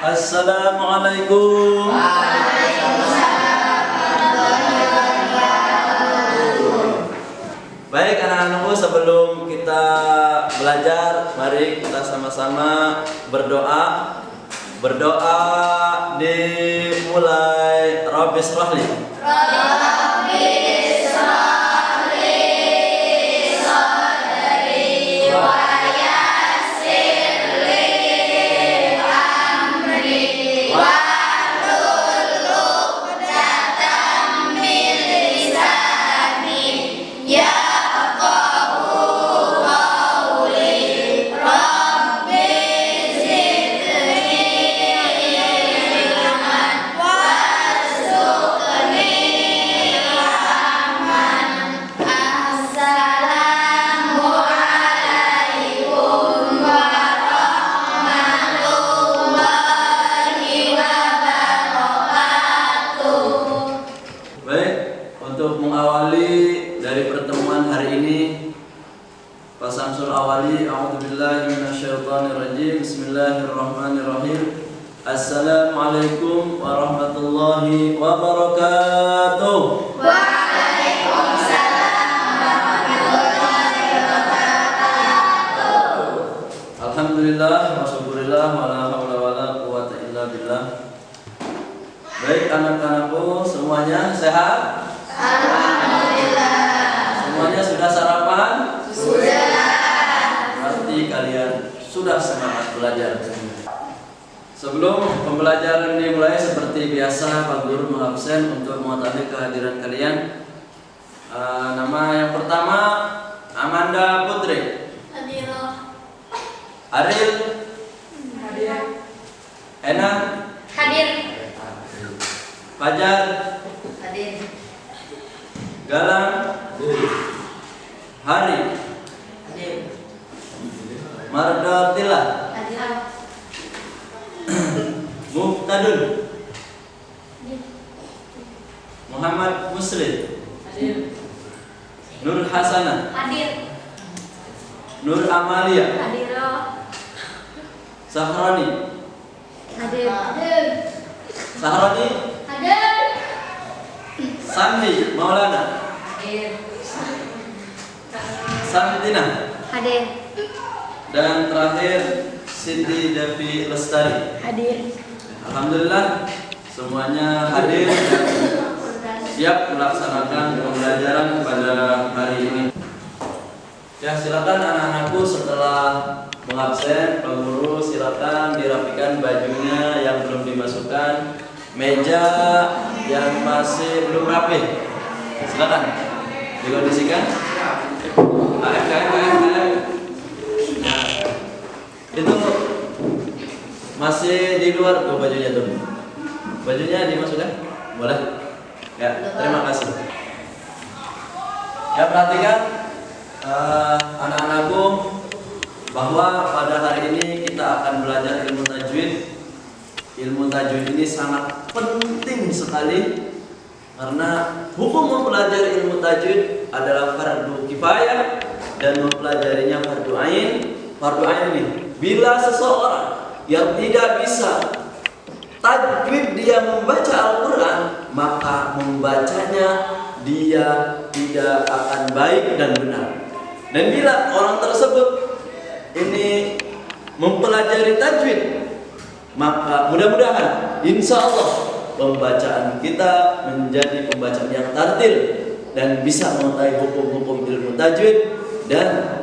Assalamualaikum. Baik anak-anakku, sebelum kita belajar, mari kita sama-sama berdoa. Berdoa dimulai. Rabbi shrahli sadri wa yassir li amri wahlul 'uqdatam min lisani yafqahu qawli. Rabbi zidni ilman warzuqni rahman. Assalamu alaikum warahmatullahi wabarakatuh. Baik, untuk mengawali dari pertemuan hari ini, Pak Samsul awali, a'udzubillahi minasyaitonirrajim. Bismillahirrahmanirrahim. Assalamualaikum warahmatullahi wabarakatuh. Alhamdulillah wa syukurillah wa la haula wa la quwata illa billah. Baik anak-anakku, semuanya sehat? Alhamdulillah. Semuanya sudah sarapan? Sudah. Berarti kalian sudah semangat belajar. Sebelum pembelajaran dimulai, seperti biasa Pak Guru mengabsen untuk mengetahui kehadiran kalian. Nama yang pertama Amanda Putri. Aril. Hadir. Ena. Hadir. Fajar. Hadir. Galang. Hari. Hadir. Mardatila. Hadir. Muhtadun. Muhammad Muslim. Hadir. Nur Hasanah. Hadir. Nur Amalia. Hadir. Sahroni. Hadir. Hadir. Sahroni. Hadir. Sandi Maulana. Hadir. Santina. Hadir. Dan terakhir Siti Devi Lestari. Hadir. Alhamdulillah semuanya hadir dan siap melaksanakan pembelajaran pada hari ini. Ya, silakan anak-anakku, setelah mengabsen Pak Guru silakan dirapikan bajunya yang belum dimasukkan, meja yang masih belum rapi silakan dikondisikan. Nah, itu masih di luar tuh bajunya tuh. Bajunya dimasukkan? Boleh? Ya, terima kasih. Ya, perhatikan anak-anakku bahwa pada hari ini kita akan belajar ilmu tajwid. Ilmu tajwid ini sangat penting sekali karena hukum mempelajari ilmu tajwid adalah fardu kifayah dan mempelajarinya fardu ain. Fardu ain ini bila seseorang yang tidak bisa tajwid dia membaca Al-Quran, maka membacanya dia tidak akan baik dan benar. Dan bila orang tersebut ini mempelajari tajwid, maka mudah-mudahan insya Allah pembacaan kita menjadi pembacaan yang tartil dan bisa mengetahui hukum-hukum ilmu tajwid, dan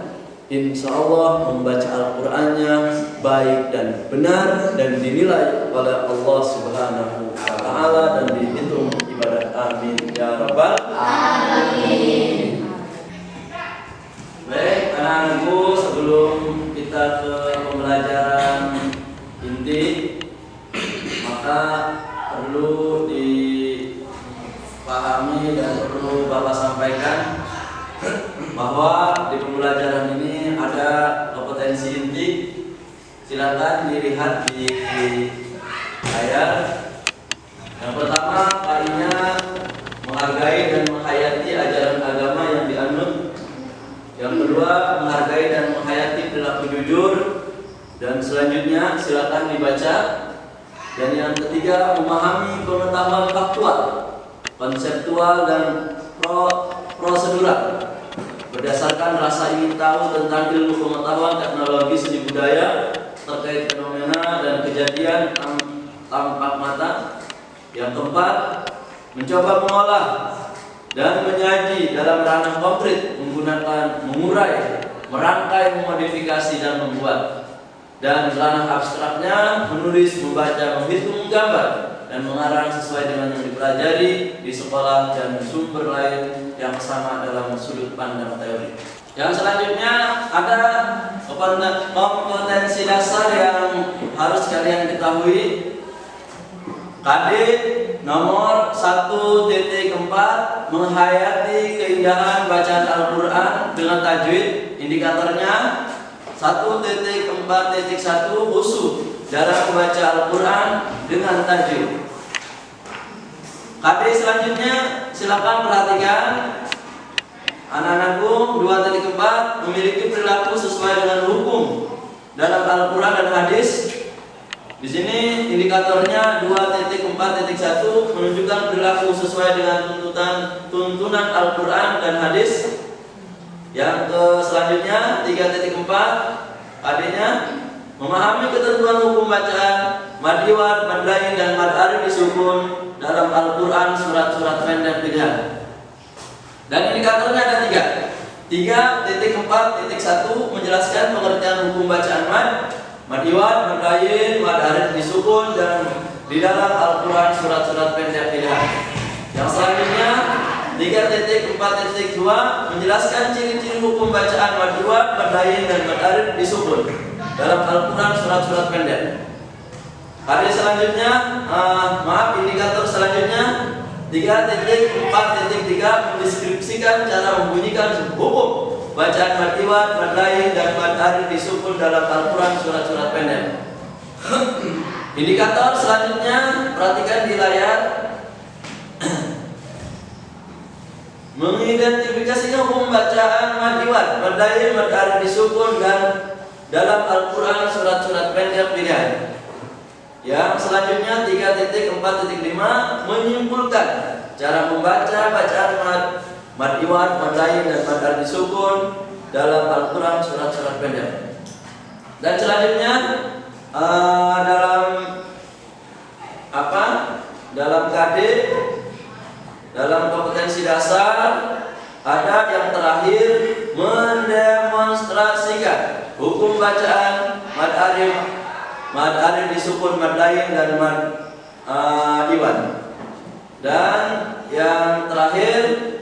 insya Allah membaca Al-Qurannya baik dan benar dan dinilai oleh Allah Subhanahu wa Ta'ala dan dihitung ibadah. Amin ya Rabbal Alamin. Baik anak-anakku, sebelum kita ke pembelajaran inti, maka perlu dipahami dan perlu Bapak sampaikan bahwa di pembelajaran ini ada kompetensi inti. Silakan dilihat di layar. Yang pertama, kalinya menghargai dan menghayati ajaran agama yang dianut. Yang kedua, menghargai dan menghayati perilaku jujur. Dan selanjutnya silakan dibaca Dan yang ketiga, memahami pengetahuan faktual, konseptual dan prosedural berdasarkan rasa ingin tahu tentang ilmu pengetahuan teknologi seni budaya terkait fenomena dan kejadian tampak mata. Yang keempat, mencoba mengolah dan menyaji dalam ranah konkret menggunakan mengurai, merangkai, memodifikasi dan membuat. Dan ranah abstraknya menulis, membaca, menghitung, menggambar dan mengarang sesuai dengan yang dipelajari di sekolah dan sumber lain yang sama dalam sudut pandang teori. Yang selanjutnya ada kompetensi dasar yang harus kalian ketahui. KD nomor 1.4, menghayati keindahan bacaan Al-Quran dengan tajwid. Indikatornya 1.4.1, khusyuk dalam membaca Al-Quran dengan tajwid. KD selanjutnya silakan perhatikan anak-anakku. 2.4, memiliki perilaku sesuai dengan hukum dalam Al-Quran dan hadis. Di sini indikatornya 2.4.1, menunjukkan perilaku sesuai dengan tuntunan Al-Quran dan hadis. Yang selanjutnya 3.4, adanya memahami ketentuan hukum bacaan mad iwad, mad lain dan mad arif disukun dalam Al-Quran surat-surat pendek pilihan. Dan indikatornya ada 3. 3.4.1 menjelaskan pengertian hukum bacaan mad iwad, mad lain, mad arif disukun dan di dalam Al-Quran surat-surat pendek pilihan. Yang selanjutnya 3.4.2 menjelaskan ciri-ciri hukum bacaan mad iwad, mad lain dan mad arif disukun dalam Al-Quran surat-surat pendek. Hari selanjutnya, indikator selanjutnya 3.4.3 mendeskripsikan cara membunyikan hukum bacaan mad iwad, mad lain dan mad arif disukun dalam Al-Quran surat-surat pendek. Indikator selanjutnya, perhatikan di layar. Mengidentifikasikan hukum bacaan mad iwad, mad lain, mad arif disukun dan dalam Al-Quran surat-surat pendek pilihan. Yang selanjutnya 3.4.5 menyimpulkan cara membaca bacaan mad iwad, mad lain dan mad arif disukun dalam Al-Quran surat-surat pendek. Dan selanjutnya dalam KD, dalam kompetensi dasar ada yang terakhir, mendemonstrasikan hukum bacaan mad arif disukun, mad lain dan mad iwad. Dan yang terakhir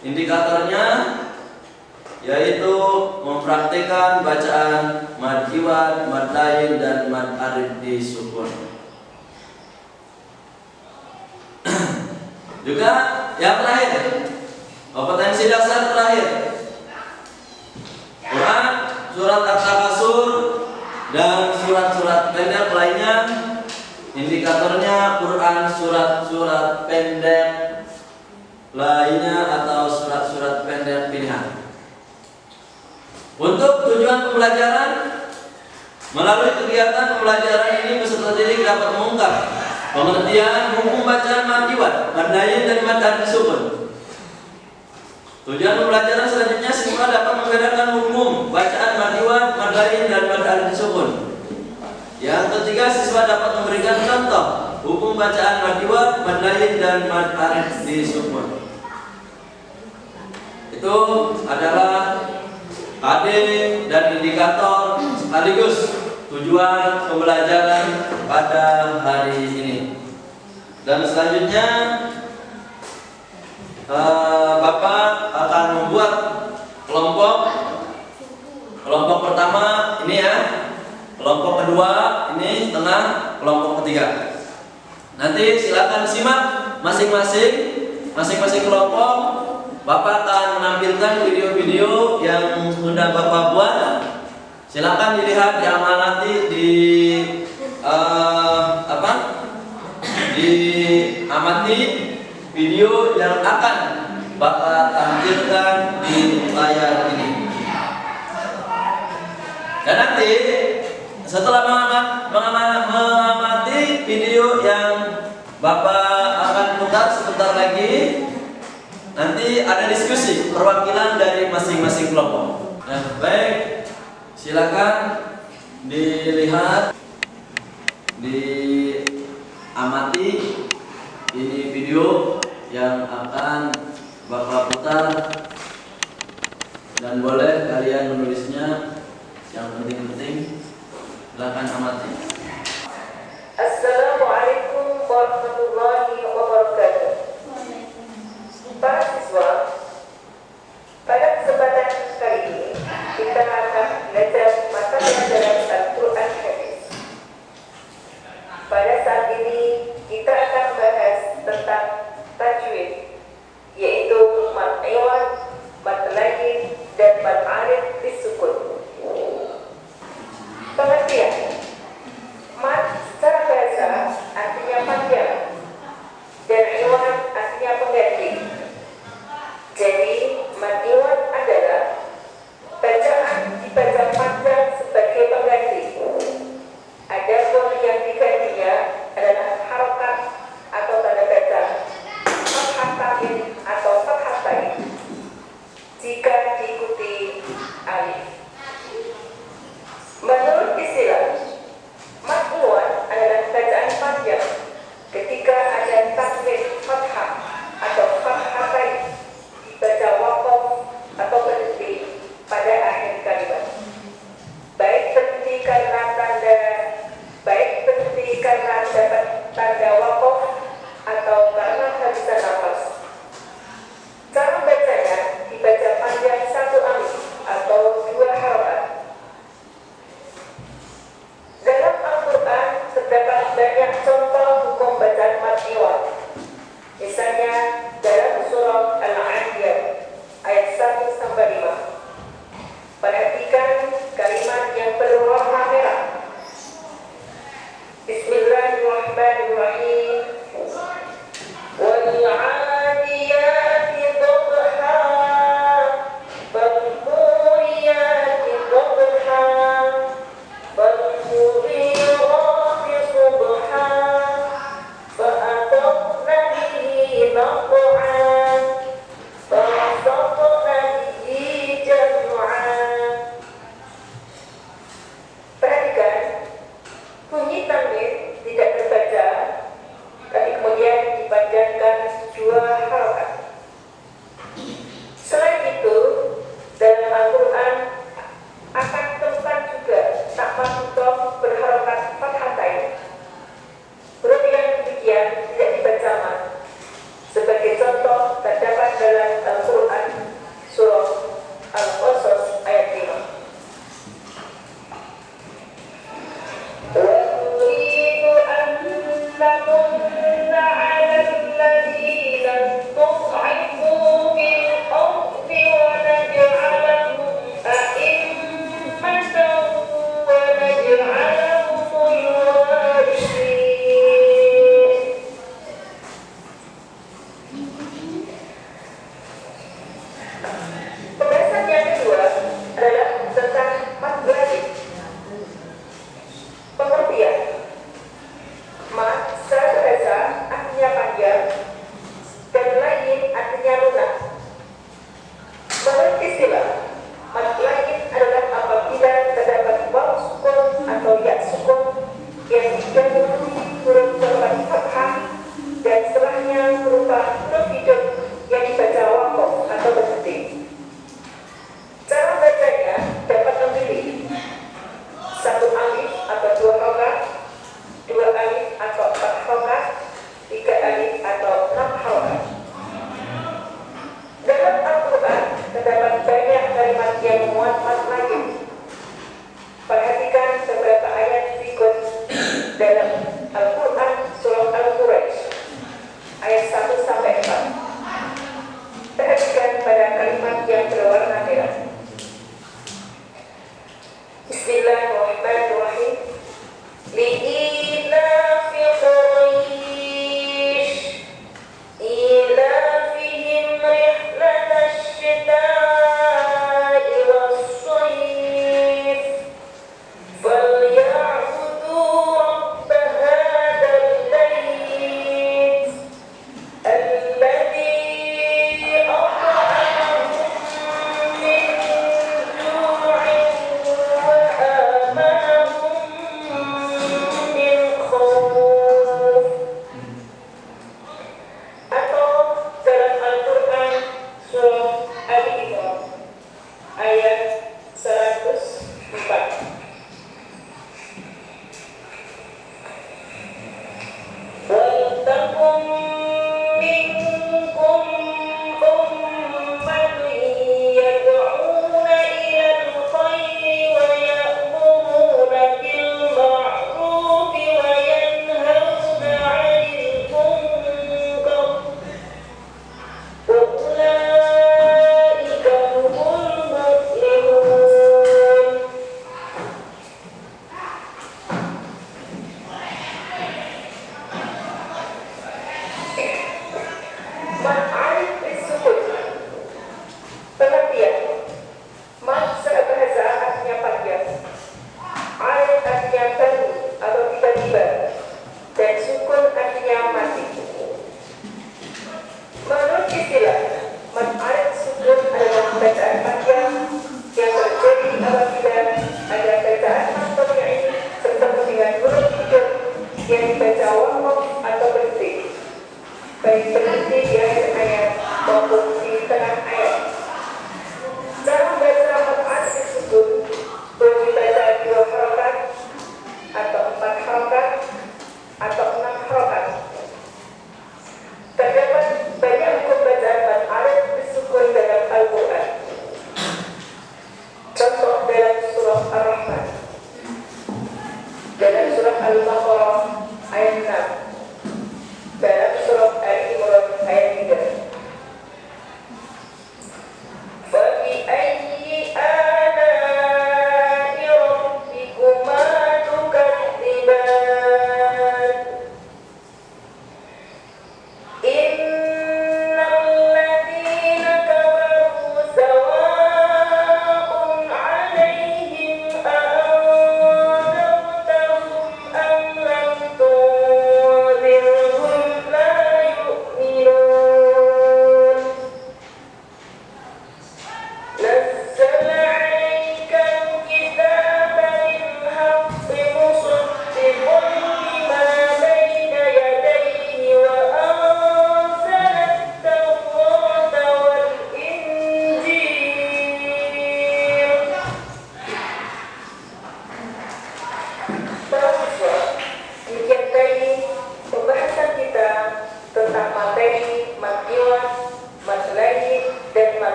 indikatornya yaitu mempraktikkan bacaan mad iwad, mad lain dan mad arif disukun. Juga yang terakhir, kompetensi dasar terakhir, Quran, surat At-Takasur dan surat-surat pendek lainnya. Indikatornya Quran, surat-surat pendek lainnya atau surat-surat pendek pilihan. Untuk tujuan pembelajaran, melalui kegiatan pembelajaran ini peserta didik dapat mengungkap pengertian hukum bacaan mad iwad, mad lain dan mad arif disukun. Tujuan pembelajaran selanjutnya, siswa dapat membedakan hukum bacaan mad iwad, mad lain dan mad arif disukun. Yang ketiga, siswa dapat memberikan contoh hukum bacaan mad iwad, mad lain dan mad arif disukun. Itu adalah KD dan indikator sekaligus tujuan pembelajaran pada hari ini. Dan selanjutnya Bapak akan membuat kelompok. Kelompok pertama ini ya, kelompok kedua ini, tengah, kelompok ketiga. Nanti silakan simak masing-masing kelompok. Bapak akan menampilkan video-video yang sudah Bapak buat. Silakan dilihat, diamanati, diamati video yang akan Bapak tampilkan di layar ini. Dan nanti Setelah mengamati video yang Bapak akan putar sebentar lagi, nanti ada diskusi perwakilan dari masing-masing kelompok. Nah, baik, silakan dilihat, diamati ini video yang akan Bapak putar, dan boleh kalian menulisnya yang penting-penting. Silakan amati. Assalamualaikum warahmatullahi wabarakatuh. Para siswa, pada kesempatan kali ini kita akan belajar mata pelajaran Al-Quran Hadis. Pada saat ini kita akan bahas tentang tajwid, yaitu mad iwad, mad lain, dan mad arid disukun. Pengertian: mad secara bahasa artinya panjang dan iwad artinya pengganti. Jadi mad iwad adalah bacaan dibaca panjang sebagai pengganti. Adapun yang digantinya adalah harokat atau tanda baca fathatain atau fathatain jika diikuti alif.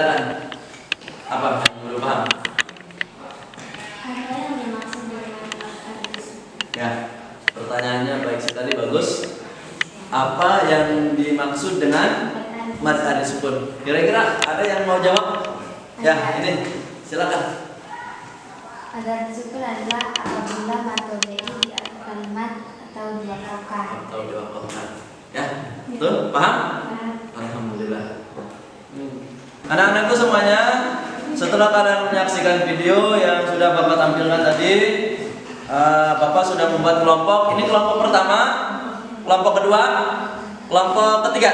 silakan. Apa yang belum paham? Apa yang dimaksud dengan mad aris? Ya, pertanyaannya baik sekali, bagus. Apa yang dimaksud dengan mad aris sukun? Kira-kira ada yang mau jawab? Ya, ini silakan. Mad aris sukun adalah apabila mad todai di akhir kalimat atau dua harokat. Atau diwakafkan. Ya, betul? Paham? Alhamdulillah. Anak-anakku semuanya, setelah kalian menyaksikan video yang sudah Bapak tampilkan tadi, Bapak sudah membuat kelompok. Ini kelompok pertama, kelompok kedua, kelompok ketiga.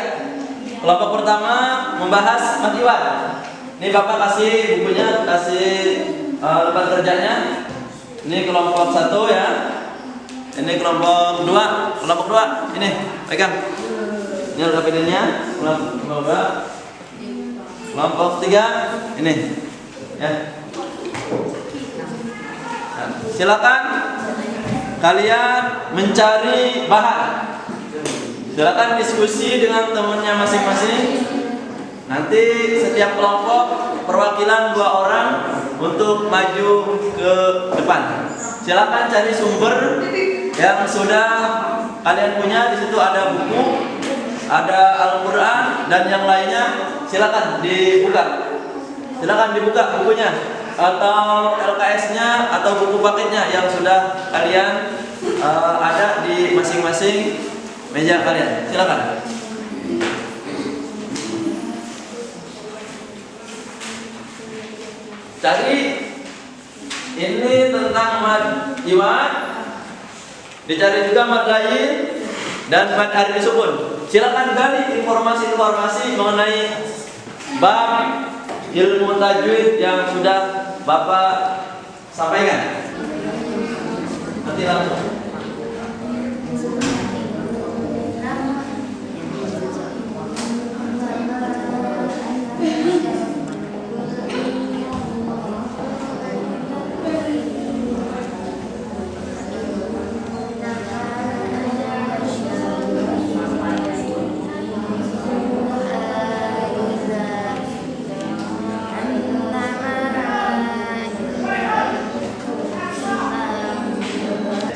Kelompok pertama membahas mad iwad. Ini Bapak kasih bukunya, kasih lembar kerjanya. Ini kelompok 1 ya. Ini kelompok 2, kelompok 2. Ini pegang. Ini ada videonya. Kelompok 2. Kelompok 3 ini. Ya. Nah, silakan kalian mencari bahan. Silakan diskusi dengan temannya masing-masing. Nanti setiap kelompok perwakilan 2 orang untuk maju ke depan. Silakan cari sumber yang sudah kalian punya. Di situ ada buku, ada Al-Quran dan yang lainnya. Silakan dibuka. Silakan dibuka bukunya atau LKS-nya atau buku paketnya yang sudah kalian ada di masing-masing meja kalian. Silakan. Cari ini tentang mad iwad, dicari juga mad lain dan mad aris sukun. Silakan gali informasi-informasi mengenai bab ilmu tajwid yang sudah Bapak sampaikan. Nanti langsung.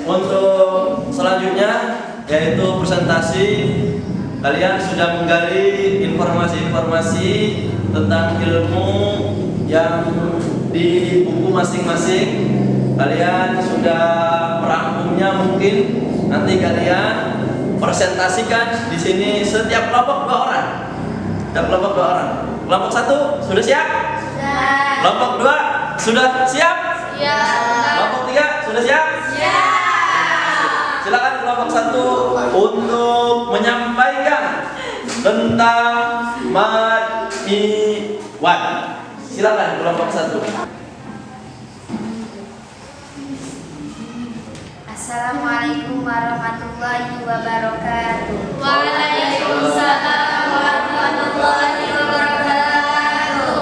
Untuk selanjutnya yaitu presentasi. Kalian sudah menggali informasi-informasi tentang ilmu yang di buku masing-masing. Kalian sudah merangkumnya mungkin. Nanti kalian presentasikan di sini setiap kelompok 2 orang. Setiap kelompok 2 orang. Kelompok 1 sudah siap? Sudah. Kelompok 2 sudah siap? Ya. Kelompok 3 sudah siap? Ya. Silakan kelompok 1 untuk menyampaikan tentang mad iwad. Silakan kelompok 1. Assalamualaikum warahmatullahi wabarakatuh. Waalaikumsalam warahmatullahi wabarakatuh.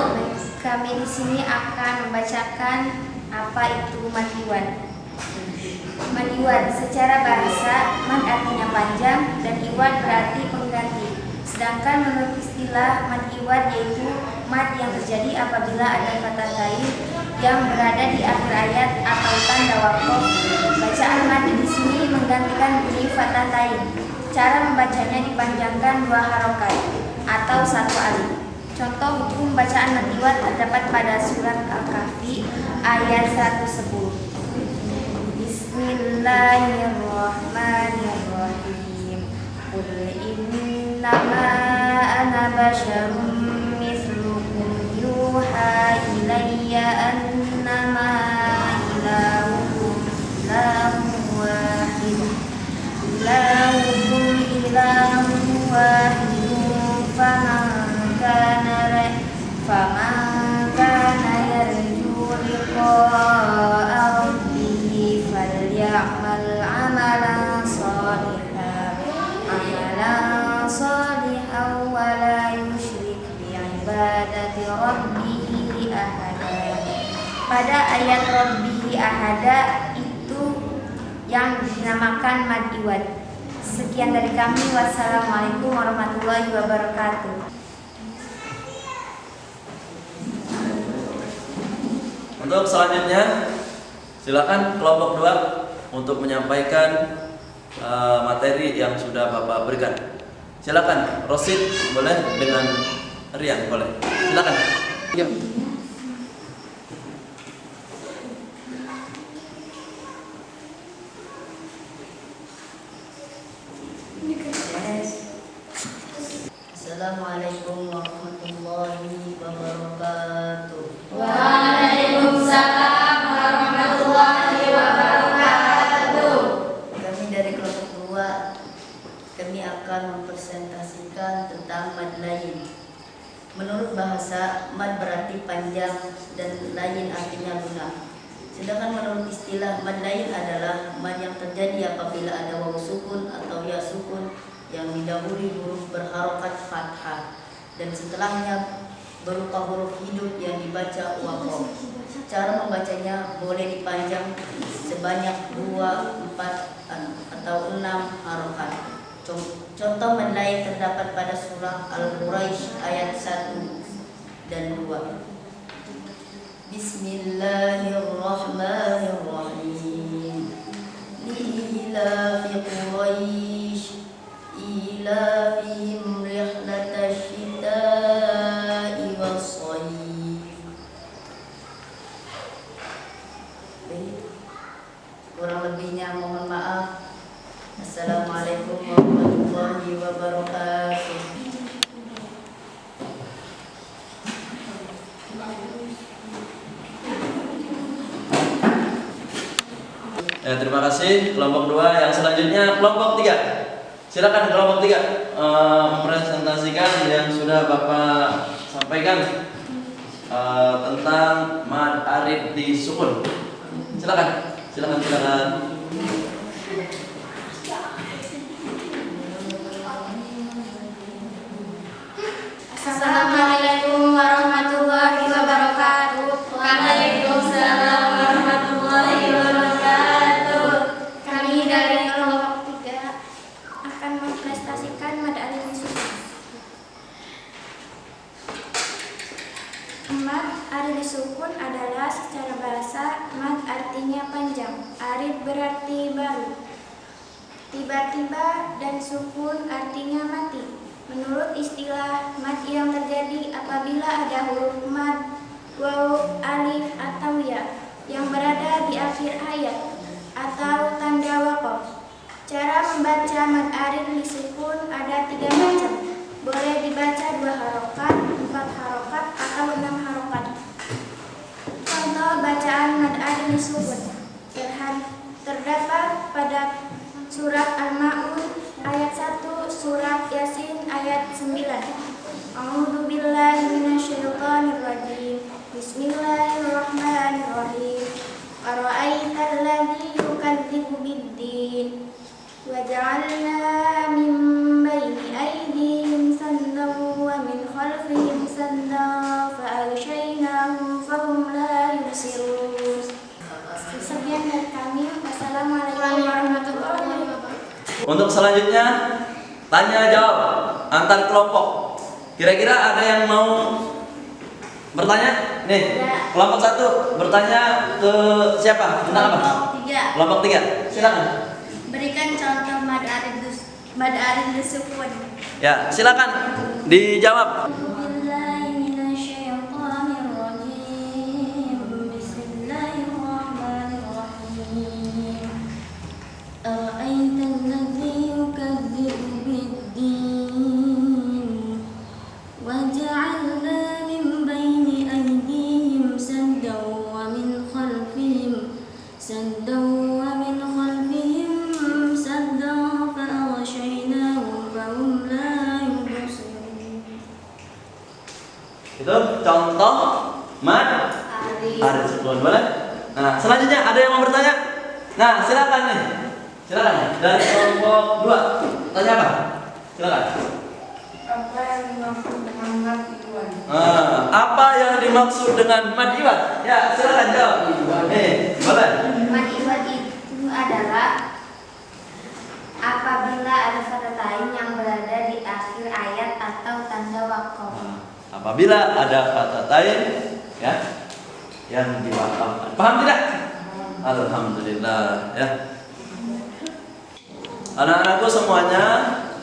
Kami di sini akan membacakan apa itu mad iwad. Mad iwad secara bahasa, mad artinya panjang dan iwad berarti pengganti. Sedangkan menurut istilah mad iwad yaitu mad yang terjadi apabila ada kata lain yang berada di akhir ayat atau tanda waqaf. Bacaan mad di sini menggantikan bunyi fathah lain. Cara membacanya dipanjangkan 2 harokat atau 1 alif. Contoh hukum bacaan mad iwad terdapat pada surat Al-Kahfi ayat 110. Bismillahirrahmanirrahim. Qul innama ana basyarum mithlukum yuha ilayya annama ilahukum ilahun wahid. Ilahukum ilahun wahid. Faman kana yarju liqa'a rabbih falyamal amalan salihan wa la yusyrik bi'ibadati rabbih ahada. Pada ayat rabbih ahada itu yang dinamakan mad iwad. Sekian dari kami. Wassalamualaikum warahmatullahi wabarakatuh. Untuk selanjutnya, silakan kelompok 2 untuk menyampaikan materi yang sudah Bapak berikan. Silakan, Rosid boleh, dengan Rian boleh. Silakan. Ya. Assalamualaikum warahmatullahi wabarakatuh. Waalaikumsalam warahmatullahi wabarakatuh. Kami dari kelompok 2, kami akan mempresentasikan tentang mad lain. Menurut bahasa, mad berarti panjang dan lain artinya lunak. Sedangkan menurut istilah, mad lain adalah mad yang terjadi apabila ada waw sukun atau ya sukun yang didahului huruf berharokat fathah dan setelahnya berupa huruf hidup yang dibaca wakof. Cara membacanya boleh dipanjang sebanyak 2, 4 atau 6 harokat. Contoh mad lain terdapat pada surah Al-Quraisy ayat 1 dan 2. Bismillahirrahmanirrahim. Li'ilafi Quraisy ilafihim rihlatash syita'i was-shayf. Kurang lebihnya mohon maaf. Assalamualaikum warahmatullahi wabarakatuh. Ya, terima kasih kelompok 2. Yang selanjutnya kelompok 3. Silakan kelompok 3 mempresentasikan yang sudah Bapak sampaikan tentang mad arid di sukun. Silakan. Assalamualaikum warahmatullahi wabarakatuh. Waalaikumsalam warahmatullahi wabarakatuh. Kami dari kelompok 3 akan mempresentasikan mad arid di sukun. Mad arid di sukun adalah secara bahasa mad artinya panjang, arid berarti baru, tiba-tiba, dan sukun artinya mati. Menurut istilah, mad yang terjadi apabila ada huruf mad, waw, alif, atau ya yang berada di akhir ayat atau tanda waqaf. Cara membaca mad arid di sukun ada 3 macam. Boleh dibaca 2 harokat, 4 harokat, atau 6 harokat. Contoh bacaan mad arid di sukun terdapat pada surat Al-Ma'un ayat 1, surat Yasin ayat 9. A'udzu billahi minasyaitonir rajim. Bismillahirrahmanirrahim. Ara'aital ladzi yukadzibu bid-din. Wa ja'alna min baini aydihim saddan wa min khalfihim saddan fa aghshaynahum fahum la yubsirun. Sekian dari kami. Wassalamualaikum warahmatullahi wabarakatuh. Untuk selanjutnya tanya jawab antar kelompok. Kira-kira ada yang mau bertanya? Nih, kelompok 1 bertanya ke siapa? Tentang apa? Kelompok 3. Silakan. Berikan contoh mad arid di sukun. Ya, silakan dijawab. Itu contoh mad arid sukun, boleh? Nah, selanjutnya ada yang mau bertanya? Nah, silakan nih. Silakan dari kelompok 2. Tanya apa? Silakan. Apa yang dimaksud dengan mad iwan? Apa yang dimaksud dengan mad iwan? Ya, silakan jawab. Boleh. Mad iwan itu adalah apabila ada fathah yang berada di akhir ayat atau tanda waqaf. Apabila ada fathah ya, yang diwakafkan. Paham tidak? Alhamdulillah ya. Anak-anakku semuanya,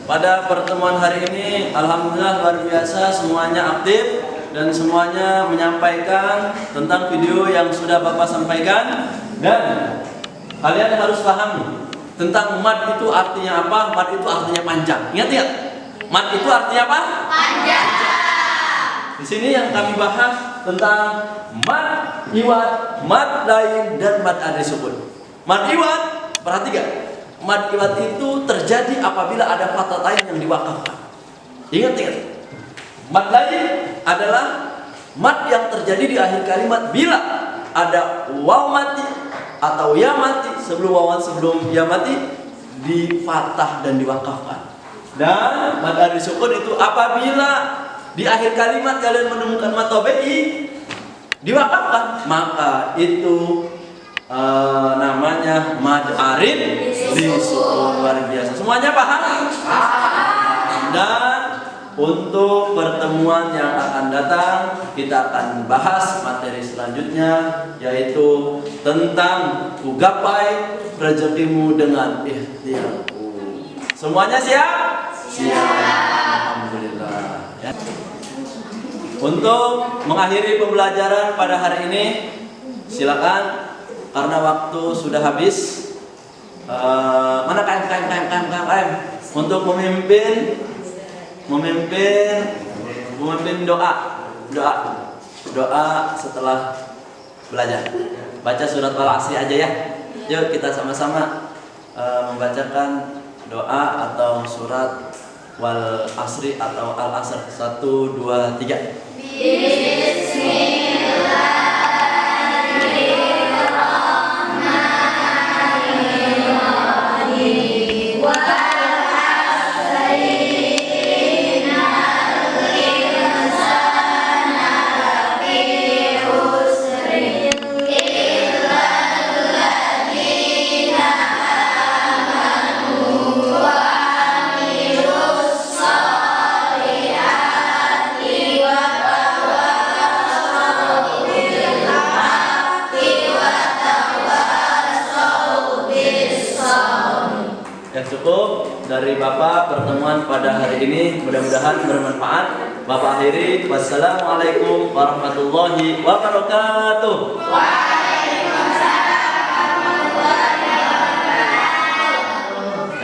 pada pertemuan hari ini alhamdulillah luar biasa, semuanya aktif dan semuanya menyampaikan tentang video yang sudah Bapak sampaikan. Dan kalian harus pahami tentang mad itu artinya apa. Mad itu artinya panjang. Ingat ya? Mad itu artinya apa? Panjang. Di sini yang kami bahas tentang mad iwad, mad lain, dan mad adri sukun. Mad iwad, perhatikan. Mad iwad itu terjadi apabila ada fathah lain yang diwakafkan. Ingat. Mad lain adalah mad yang terjadi di akhir kalimat bila ada waw mati atau ya mati sebelum wawan sebelum ya mati di fathah dan diwakafkan. Dan mad adri sukun itu apabila di akhir kalimat kalian menemukan mad tabi'i diwakafkan, maka itu namanya mad arid disukun. Luar biasa. Semuanya paham? Dan untuk pertemuan yang akan datang kita akan bahas materi selanjutnya, yaitu tentang gapai rezekimu dengan ikhtiar. Semuanya siap? Siap. Alhamdulillah ya. Untuk mengakhiri pembelajaran pada hari ini, silakan. Karena waktu sudah habis, mana KM untuk memimpin doa setelah belajar. Baca surat Al-Asr aja ya. Yuk kita sama-sama membacakan doa atau surat Wal Asri atau Al-Asr. 1, 2, 3. Bismillah. Cukup dari Bapak pertemuan pada hari ini, mudah-mudahan bermanfaat. Bapak akhiri, wassalamualaikum warahmatullahi wabarakatuh.